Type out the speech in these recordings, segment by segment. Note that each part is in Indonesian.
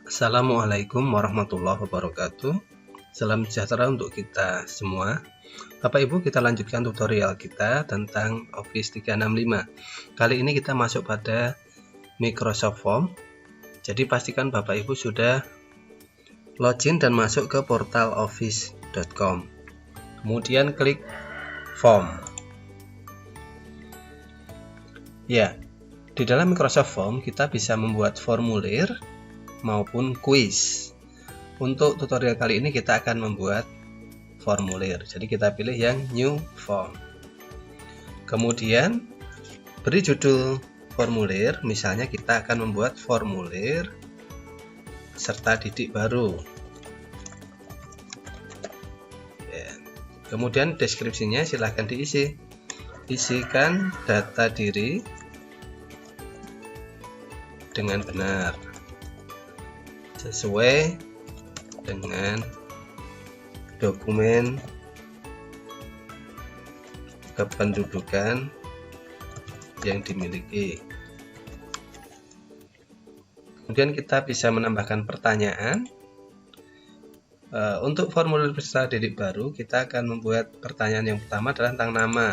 Assalamualaikum warahmatullahi wabarakatuh. Salam sejahtera untuk kita semua. Bapak Ibu, kita lanjutkan tutorial kita tentang Office 365. Kali ini kita masuk pada Microsoft Form. Jadi pastikan Bapak Ibu sudah login dan masuk ke portal office.com. Kemudian klik Form. Ya, di dalam Microsoft Form kita bisa membuat formulir maupun kuis. Untuk tutorial kali ini kita akan membuat formulir. Jadi kita pilih yang New Form. Kemudian beri judul formulir. Misalnya kita akan membuat formulir serta didik baru. Kemudian deskripsinya silahkan diisi. Isikan data diri dengan benar sesuai dengan dokumen kependudukan yang dimiliki. Kemudian kita bisa menambahkan pertanyaan. Untuk formulir peserta didik baru, kita akan membuat pertanyaan yang pertama adalah tentang nama.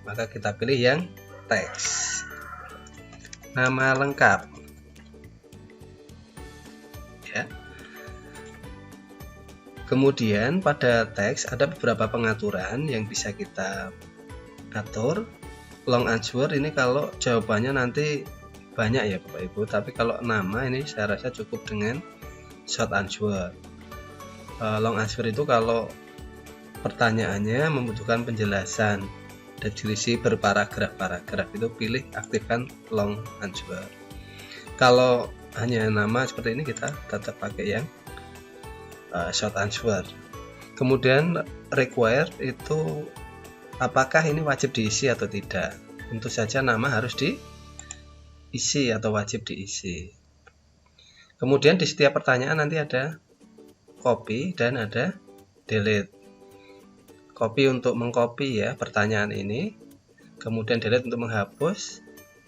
Maka kita pilih yang teks. Nama lengkap. Ya. Kemudian pada teks ada beberapa pengaturan yang bisa kita atur. Long answer ini kalau jawabannya nanti banyak ya Bapak Ibu, tapi kalau nama ini saya rasa cukup dengan short answer. Long answer itu kalau pertanyaannya membutuhkan penjelasan dan diisi berparagraf-paragraf, itu pilih aktifkan long answer. Kalau hanya nama seperti ini kita tetap pakai yang short answer. Kemudian required itu apakah ini wajib diisi atau tidak. Tentu saja nama harus diisi atau wajib diisi. Kemudian di setiap pertanyaan nanti ada copy dan ada delete. Copy untuk mengcopy ya pertanyaan ini, kemudian delete untuk menghapus.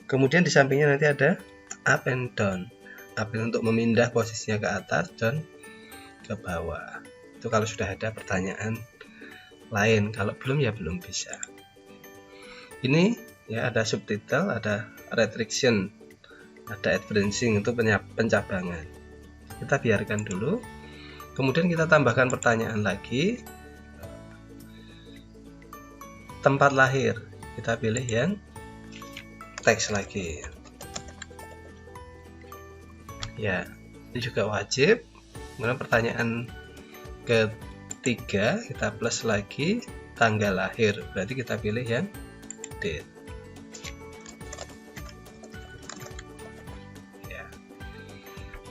Kemudian di sampingnya nanti ada up and down. Up untuk memindah posisinya ke atas dan ke bawah. Itu kalau sudah ada pertanyaan lain, kalau belum ya belum bisa. Ini ya ada subtitle, ada restriction, ada advancing itu pencabangan. Kita biarkan dulu. Kemudian kita tambahkan pertanyaan lagi. Tempat lahir, kita pilih yang teks lagi. Ya, ini juga wajib. Kemudian pertanyaan ketiga kita plus lagi tanggal lahir, berarti kita pilih yang date. Ya,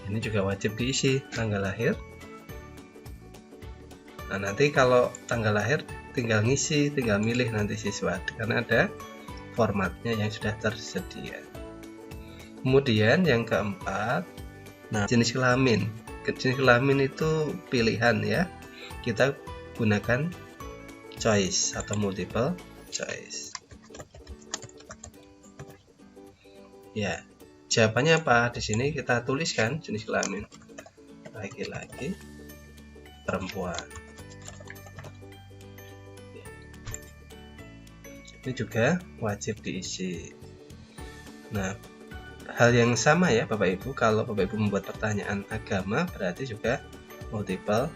ini juga wajib diisi tanggal lahir. Nah, nanti kalau tanggal lahir tinggal ngisi, tinggal milih nanti siswa karena ada formatnya yang sudah tersedia. Kemudian yang keempat, nah jenis kelamin. Jenis kelamin itu pilihan ya. Kita gunakan choice atau multiple choice. Ya, jawabannya apa? Di sini kita tuliskan jenis kelamin. Laki-laki, perempuan. Ini juga wajib diisi. Nah, hal yang sama ya Bapak Ibu, kalau Bapak Ibu membuat pertanyaan agama berarti juga multiple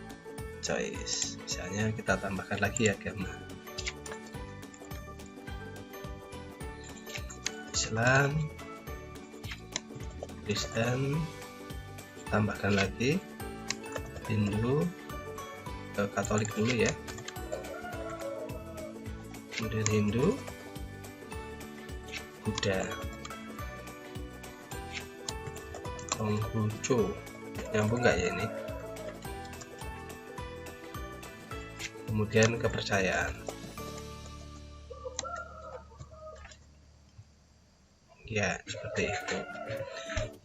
choice. Misalnya kita tambahkan lagi agama. Islam, Kristen, tambahkan lagi Hindu, Katolik dulu ya. Kemudian Hindu, Buddha, Konghucu, nyambung nggak ya ini? Kemudian kepercayaan. Ya, seperti itu.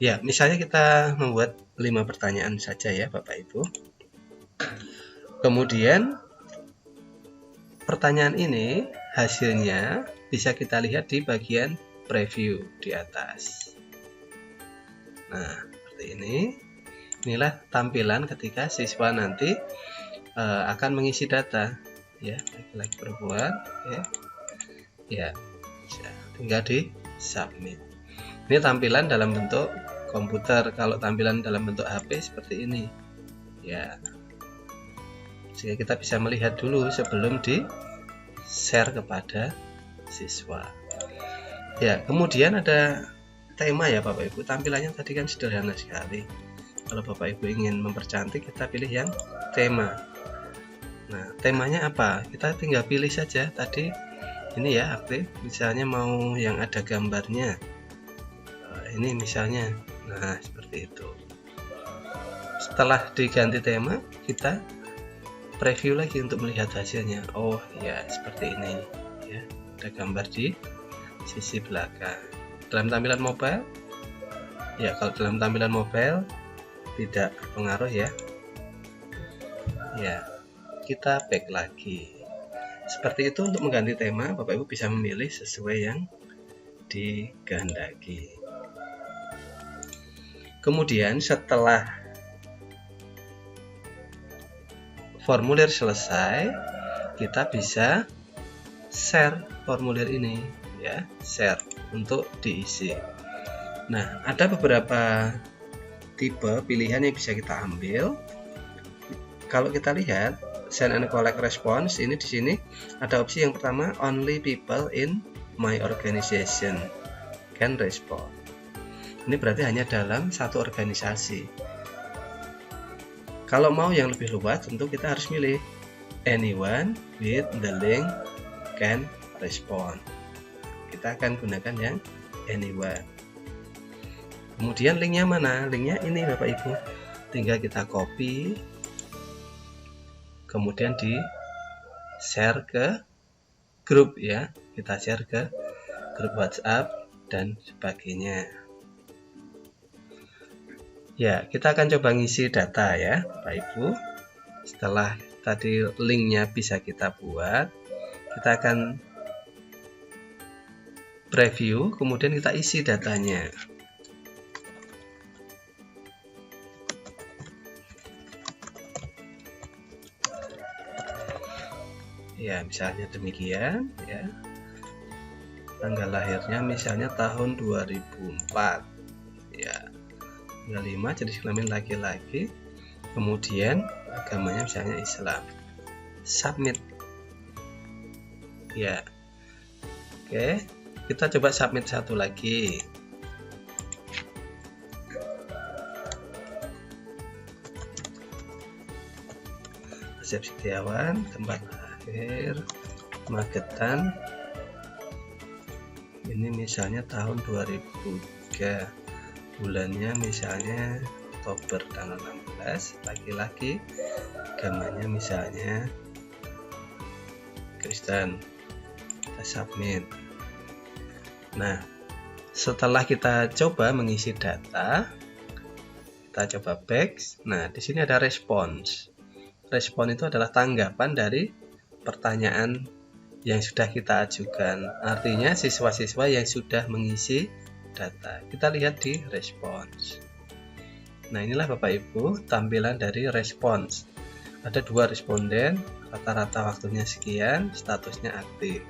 Ya, misalnya kita membuat 5 pertanyaan saja ya Bapak Ibu. Kemudian pertanyaan ini hasilnya bisa kita lihat di bagian preview di atas. Nah, seperti seperti ini. Inilah tampilan ketika siswa nanti akan mengisi data, ya, laki-laki perempuan, ya, tinggal di submit. Ini tampilan dalam bentuk komputer. Kalau tampilan dalam bentuk HP seperti ini, ya, sehingga kita bisa melihat dulu sebelum di share kepada siswa. Ya, kemudian ada tema ya Bapak Ibu. Tampilannya tadi kan sederhana sekali. Kalau Bapak Ibu ingin mempercantik, kita pilih yang tema. Nah, temanya apa? Kita tinggal pilih saja tadi ini ya, aktif. Misalnya mau yang ada gambarnya. Ini misalnya. Nah, seperti itu. Setelah diganti tema, kita preview lagi untuk melihat hasilnya. Oh ya, seperti ini ya, ada gambar di sisi belakang. Dalam tampilan mobile, ya, kalau dalam tampilan mobile tidak berpengaruh ya. Ya, kita back lagi. Seperti itu untuk mengganti tema. Bapak Ibu bisa memilih sesuai yang dikehendaki. Kemudian setelah formulir selesai, kita bisa share formulir ini ya, share untuk diisi. Nah, ada beberapa tipe pilihan yang bisa kita ambil. Kalau kita lihat send and collect response, ini di sini ada opsi yang pertama, only people in my organization can respond. Ini berarti hanya dalam satu organisasi. Kalau mau yang lebih luas, tentu kita harus milih anyone with the link can respond. Kita akan gunakan yang anyone. Kemudian linknya mana? Linknya ini Bapak Ibu. Tinggal kita copy, kemudian di share ke grup ya. Kita share ke grup WhatsApp dan sebagainya. Ya, kita akan coba ngisi data ya Bapak Ibu. Setelah tadi linknya bisa kita buat, kita akan preview, kemudian kita isi datanya. Ya, misalnya demikian ya. Tanggal lahirnya misalnya tahun 2004 ya. Tanggal 5, jenis kelamin laki-laki. Kemudian agamanya misalnya Islam. Submit. Ya. Oke, kita coba submit satu lagi. Asep Setiawan, tempat lahir Magetan, ini misalnya tahun 2003, bulannya misalnya Oktober tanggal 16, laki-laki, agamanya misalnya Kristen. Kita submit. Nah, setelah kita coba mengisi data, kita coba back. Nah, di sini ada response. Respon itu adalah tanggapan dari pertanyaan yang sudah kita ajukan. Artinya siswa-siswa yang sudah mengisi data. Kita lihat di respons. Nah, inilah Bapak Ibu tampilan dari respons. Ada 2 responden, rata-rata waktunya sekian, statusnya aktif.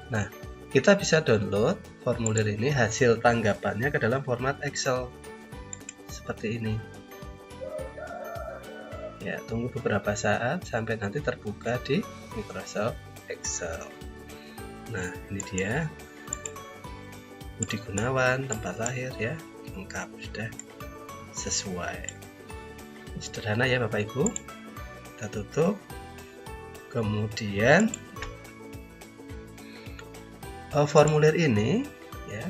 Nah, kita bisa download formulir ini, hasil tanggapannya ke dalam format Excel seperti ini. Ya, tunggu beberapa saat sampai nanti terbuka di Microsoft Excel. Nah, ini dia Budi Gunawan, tempat lahir ya, lengkap, sudah sesuai. Sederhana ya Bapak Ibu. Kita tutup. Kemudian formulir ini ya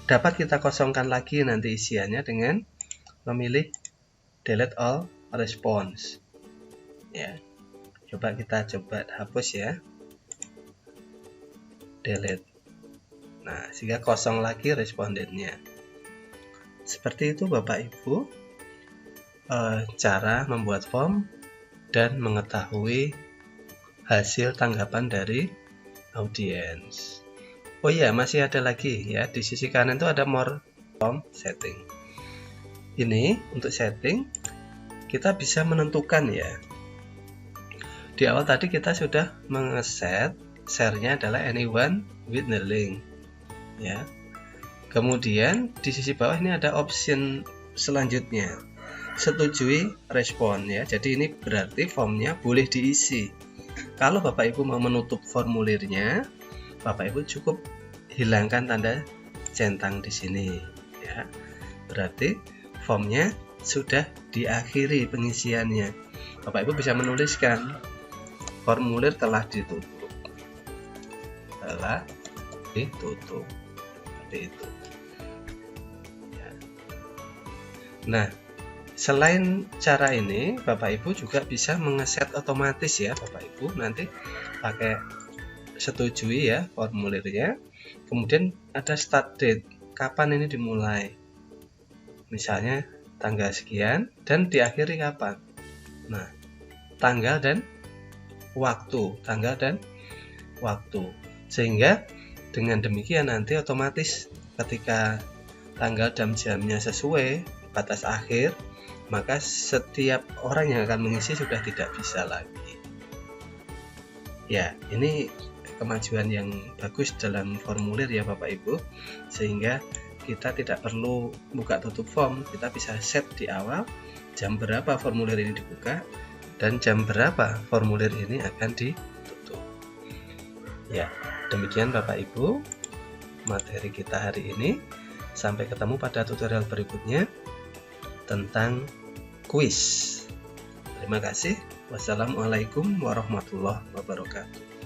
dapat kita kosongkan lagi nanti isiannya dengan memilih delete all response ya. Coba kita hapus ya, delete. Nah, sehingga kosong lagi respondennya. Seperti itu Bapak Ibu cara membuat form dan mengetahui hasil tanggapan dari audiens. Oh iya, masih ada lagi ya, di sisi kanan itu ada more form setting. Ini untuk setting kita bisa menentukan ya. Di awal tadi kita sudah mengeset share-nya adalah anyone with the link ya. Kemudian di sisi bawah ini ada option selanjutnya, setujui respon ya. Jadi ini berarti formnya boleh diisi. Kalau Bapak Ibu mau menutup formulirnya, Bapak Ibu cukup hilangkan tanda centang di sini ya. Berarti formnya sudah diakhiri pengisiannya. Bapak Ibu bisa menuliskan formulir telah ditutup. Telah ditutup. Seperti itu. Nah, selain cara ini, Bapak Ibu juga bisa mengeset otomatis ya, Bapak Ibu. Nanti pakai setujui ya formulirnya. Kemudian ada start date, kapan ini dimulai. Misalnya tanggal sekian dan diakhiri kapan. Nah, tanggal dan waktu. Sehingga dengan demikian nanti otomatis ketika tanggal dan jamnya sesuai batas akhir, maka setiap orang yang akan mengisi sudah tidak bisa lagi. Ya, ini kemajuan yang bagus dalam formulir ya Bapak Ibu, sehingga kita tidak perlu buka tutup form, kita bisa set di awal jam berapa formulir ini dibuka dan jam berapa formulir ini akan ditutup. Ya, demikian Bapak Ibu materi kita hari ini. Sampai ketemu pada tutorial berikutnya tentang kuis. Terima kasih. Wassalamualaikum warahmatullahi wabarakatuh.